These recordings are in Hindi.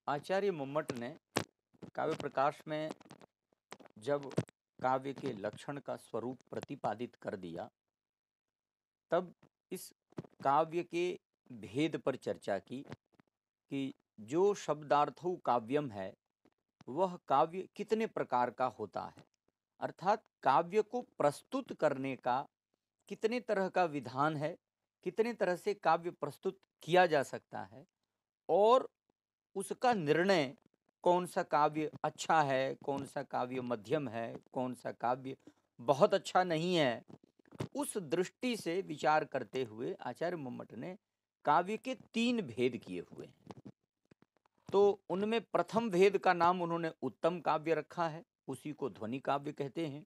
आचार्य मम्मट ने काव्य प्रकाश में जब काव्य के लक्षण का स्वरूप प्रतिपादित कर दिया, तब इस काव्य के भेद पर चर्चा की कि जो शब्दार्थौ काव्यम है वह काव्य कितने प्रकार का होता है, अर्थात काव्य को प्रस्तुत करने का कितने तरह का विधान है, कितने तरह से काव्य प्रस्तुत किया जा सकता है और उसका निर्णय कौन सा काव्य अच्छा है, कौन सा काव्य मध्यम है, कौन सा काव्य बहुत अच्छा नहीं है, उस दृष्टि से विचार करते हुए आचार्य मम्मट ने काव्य के 3 भेद किए हुए हैं। तो उनमें प्रथम भेद का नाम उन्होंने उत्तम काव्य रखा है, उसी को ध्वनि काव्य कहते हैं।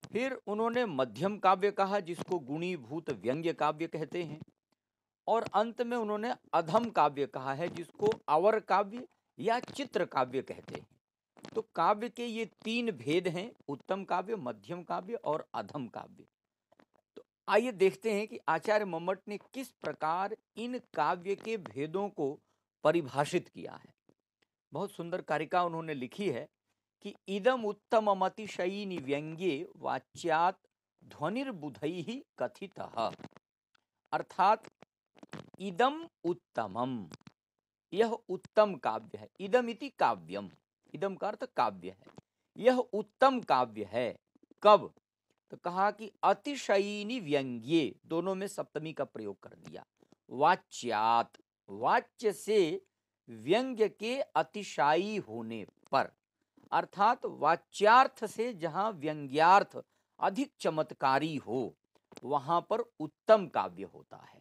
फिर उन्होंने मध्यम काव्य कहा, जिसको गुणीभूत व्यंग्य काव्य कहते हैं। और अंत में उन्होंने अधम काव्य कहा है, जिसको अवर काव्य या चित्र काव्य कहते हैं। तो काव्य के ये 3 भेद हैं, उत्तम काव्य, मध्यम काव्य और अधम काव्य। तो आइए देखते हैं कि आचार्य मम्मट ने किस प्रकार इन काव्य के भेदों को परिभाषित किया है। बहुत सुंदर कारिका उन्होंने लिखी है कि इदम उत्तममतिशयिनी व्यंग्ये वाच्यात् ध्वनिर्बुधैः कथितः, अर्थात इदम उत्तमम, यह उत्तम काव्य है। इदम इति काव्यम, इदम का अर्थ काव्य है, यह उत्तम काव्य है। कब? तो कहा कि अतिशयिनी व्यंग्ये, दोनों में सप्तमी का प्रयोग कर दिया। वाच्यात, वाच्य से व्यंग्य के अतिशायी होने पर, अर्थात वाच्यार्थ से जहां व्यंग्यार्थ अधिक चमत्कारी हो वहां पर उत्तम काव्य होता है।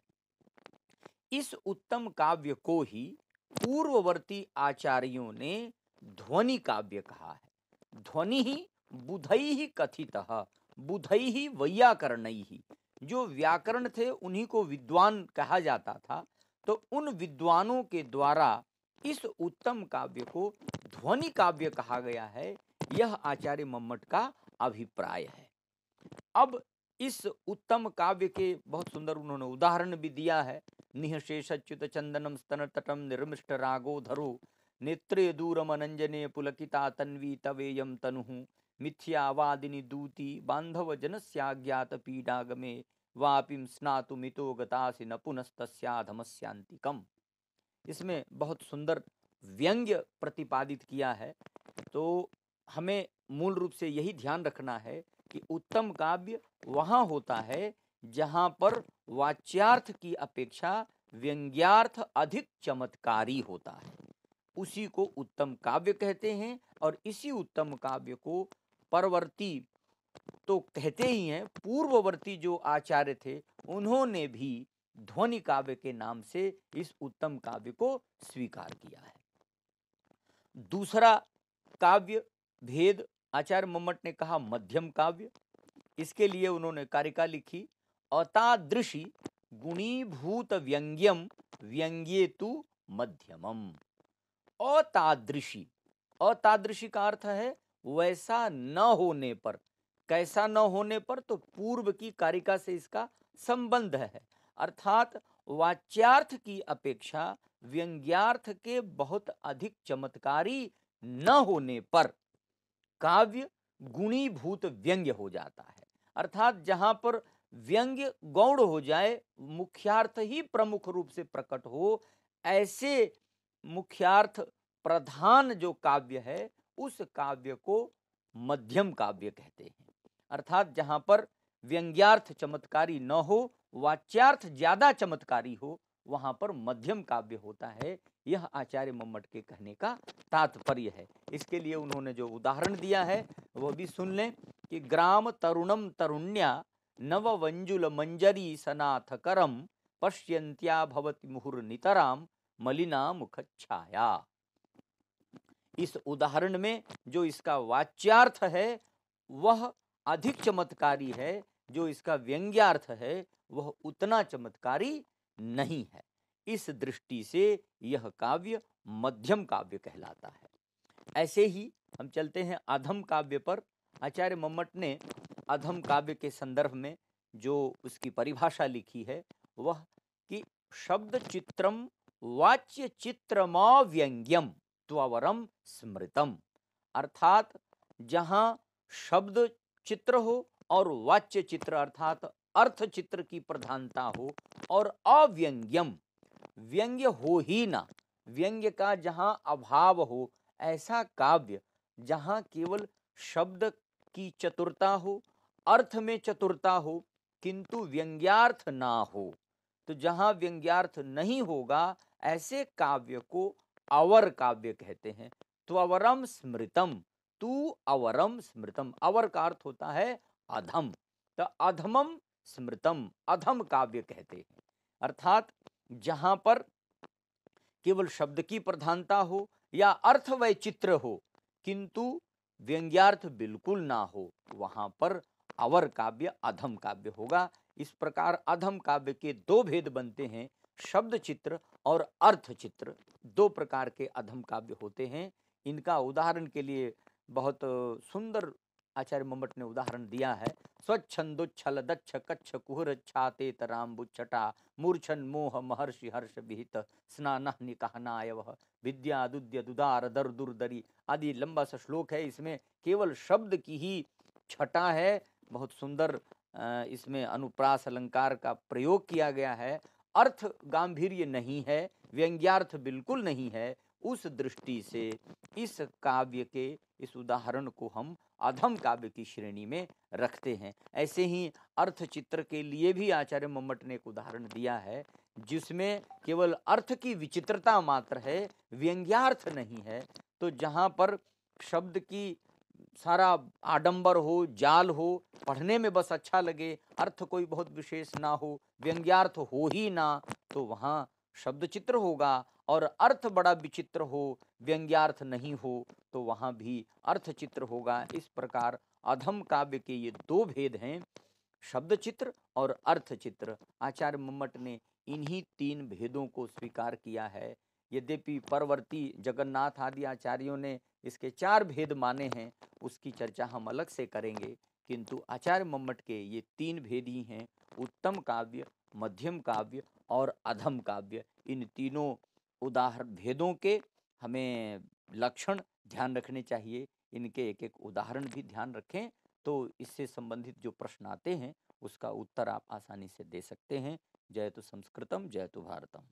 इस उत्तम काव्य को ही पूर्ववर्ती आचार्यों ने ध्वनि काव्य कहा है। ध्वनि ही बुधई ही कथितः, बुधई ही वैयाकरणई ही, जो व्याकरण थे उन्हीं को विद्वान कहा जाता था। तो उन विद्वानों के द्वारा इस उत्तम काव्य को ध्वनि काव्य कहा गया है, यह आचार्य मम्मट का अभिप्राय है। अब इस उत्तम काव्य के बहुत सुंदर उन्होंने उदाहरण भी दिया है। निःशेषच्युत चंदनम स्तन तटम निर्मिष्ट रागोधरो नेत्रे दूरम अनंजने पुलकिता तन्वी तवेयम तनुः मिथ्यावादिनी दूती बांधव जनस्याज्ञात पीडागमे वापिम स्नातुमितो गतासि न पुनस्तस्याधमस्यांतिकम। इसमें बहुत सुंदर व्यंग्य प्रतिपादित किया है। तो हमें मूल रूप से यही ध्यान रखना है कि उत्तम काव्य वहां होता है जहां पर वाच्यार्थ की अपेक्षा व्यंग्यार्थ अधिक चमत्कारी होता है, उसी को उत्तम काव्य कहते हैं। और इसी उत्तम काव्य को परवर्ती तो कहते ही हैं, पूर्ववर्ती जो आचार्य थे उन्होंने भी ध्वनि काव्य के नाम से इस उत्तम काव्य को स्वीकार किया है। दूसरा काव्य भेद आचार्य मम्मट ने कहा मध्यम काव्य। इसके लिए उन्होंने कारिका लिखी, अतादृशी गुणीभूत व्यंग्यम व्यंग्येतु मध्यमम। अतादृशी, अतादृशी का अर्थ है वैसा न होने पर। कैसा न होने पर? तो पूर्व की कारिका से इसका संबंध है, अर्थात वाच्यार्थ की अपेक्षा व्यंग्यार्थ के बहुत अधिक चमत्कारी न होने पर काव्य गुणीभूत व्यंग्य हो जाता है। अर्थात जहां पर व्यंग्य गौण हो जाए, मुख्यार्थ ही प्रमुख रूप से प्रकट हो, ऐसे मुख्यार्थ प्रधान जो काव्य है उस काव्य को मध्यम काव्य कहते हैं। अर्थात जहां पर व्यंग्यार्थ चमत्कारी न हो, वाच्यार्थ ज्यादा चमत्कारी हो, वहां पर मध्यम काव्य होता है। यह आचार्य मम्मट के कहने का तात्पर्य है। इसके लिए उन्होंने जो उदाहरण दिया है वह भी सुन लें कि ग्राम तरुणम तरुण्या नव वंजुल मंजरी सनाथ करम पश्यंत्या भवति मुहुर नितराम मलिना मुखच्छाया। इस उदाहरण में जो इसका वाच्यार्थ है वह अधिक चमत्कारी है, जो इसका व्यंग्यार्थ है वह उतना चमत्कारी नहीं है। इस दृष्टि से यह काव्य मध्यम काव्य कहलाता है। ऐसे ही हम चलते हैं अधम काव्य पर। आचार्य मम्मट ने अधम काव्य के संदर्भ में जो उसकी परिभाषा लिखी है वह कि शब्द चित्रम वाच्य चित्रम व्यंग्यम त्ववरम स्मृतम। अर्थात जहां शब्द चित्र हो और वाच्य चित्र अर्थात अर्थ चित्र की प्रधानता हो और अव्यंग्यम व्यंग्य हो ही ना, व्यंग्य का जहां अभाव हो, ऐसा काव्य जहां केवल शब्द की चतुरता हो, अर्थ में चतुरता हो, किंतु व्यंग्यार्थ ना हो। तो जहां व्यंग्यार्थ नहीं होगा, ऐसे काव्य को अवर काव्य कहते हैं। तो अवरम स्मृतम, तू अवरम स्मृतम, अवर का अर्थ होता है अधम, तो अधमम स्मृतम, अधम काव्य कहते हैं। अर्थात जहां पर केवल शब्द की प्रधानता हो या अर्थ वैचित्र हो, किंतु व्यंग्यार्थ बिल्कुल ना हो, वहां पर अवर काव्य अधम काव्य होगा। इस प्रकार अधम काव्य के दो भेद बनते हैं, शब्द चित्र और अर्थ चित्र। दो प्रकार के अधम काव्य होते हैं। इनका उदाहरण के लिए बहुत सुंदर आचार्य मम्मट ने उदाहरण दिया है। स्वच्छंदोच्छल दक्ष कच्छ कुहर छाते तराम्बुच्छटा मूर्छन मोह महर्षि हर्ष विहित स्नान निकहनायव विद्यादुद्य दुदार दर दुर्दरी आदि लंबा सा श्लोक है। इसमें केवल शब्द की ही छटा है। बहुत सुंदर इसमें अनुप्रास अलंकार का प्रयोग किया गया है। अर्थ गांभीर्य नहीं है, व्यंग्यार्थ बिल्कुल नहीं है। उस दृष्टि से इस काव्य के इस उदाहरण को हम अधम काव्य की श्रेणी में रखते हैं। ऐसे ही अर्थ चित्र के लिए भी आचार्य मम्मट ने एक उदाहरण दिया है, जिसमें केवल अर्थ की विचित्रता मात्र है, व्यंग्यार्थ नहीं है। तो जहां पर शब्द की सारा आडंबर हो, जाल हो, पढ़ने में बस अच्छा लगे, अर्थ कोई बहुत विशेष ना हो, व्यंग्यार्थ हो ही ना, तो वहां शब्द चित्र होगा। और अर्थ बड़ा विचित्र हो, व्यंग्यार्थ नहीं हो, तो वहां भी अर्थ चित्र होगा। इस प्रकार अधम काव्य के ये दो भेद हैं, शब्द चित्र और अर्थ चित्र। आचार्य मम्मट ने इन्हीं तीन भेदों को स्वीकार किया है। यद्यपि परवर्ती जगन्नाथ आदि आचार्यों ने इसके चार भेद माने हैं, उसकी चर्चा हम अलग से करेंगे। किंतु आचार्य मम्मट के ये तीन भेद ही हैं, उत्तम काव्य, मध्यम काव्य और अधम काव्य। इन तीनों उदाहरण भेदों के हमें लक्षण ध्यान रखने चाहिए, इनके एक एक उदाहरण भी ध्यान रखें, तो इससे संबंधित जो प्रश्न आते हैं उसका उत्तर आप आसानी से दे सकते हैं। जयतु संस्कृतम, जयतु भारतम।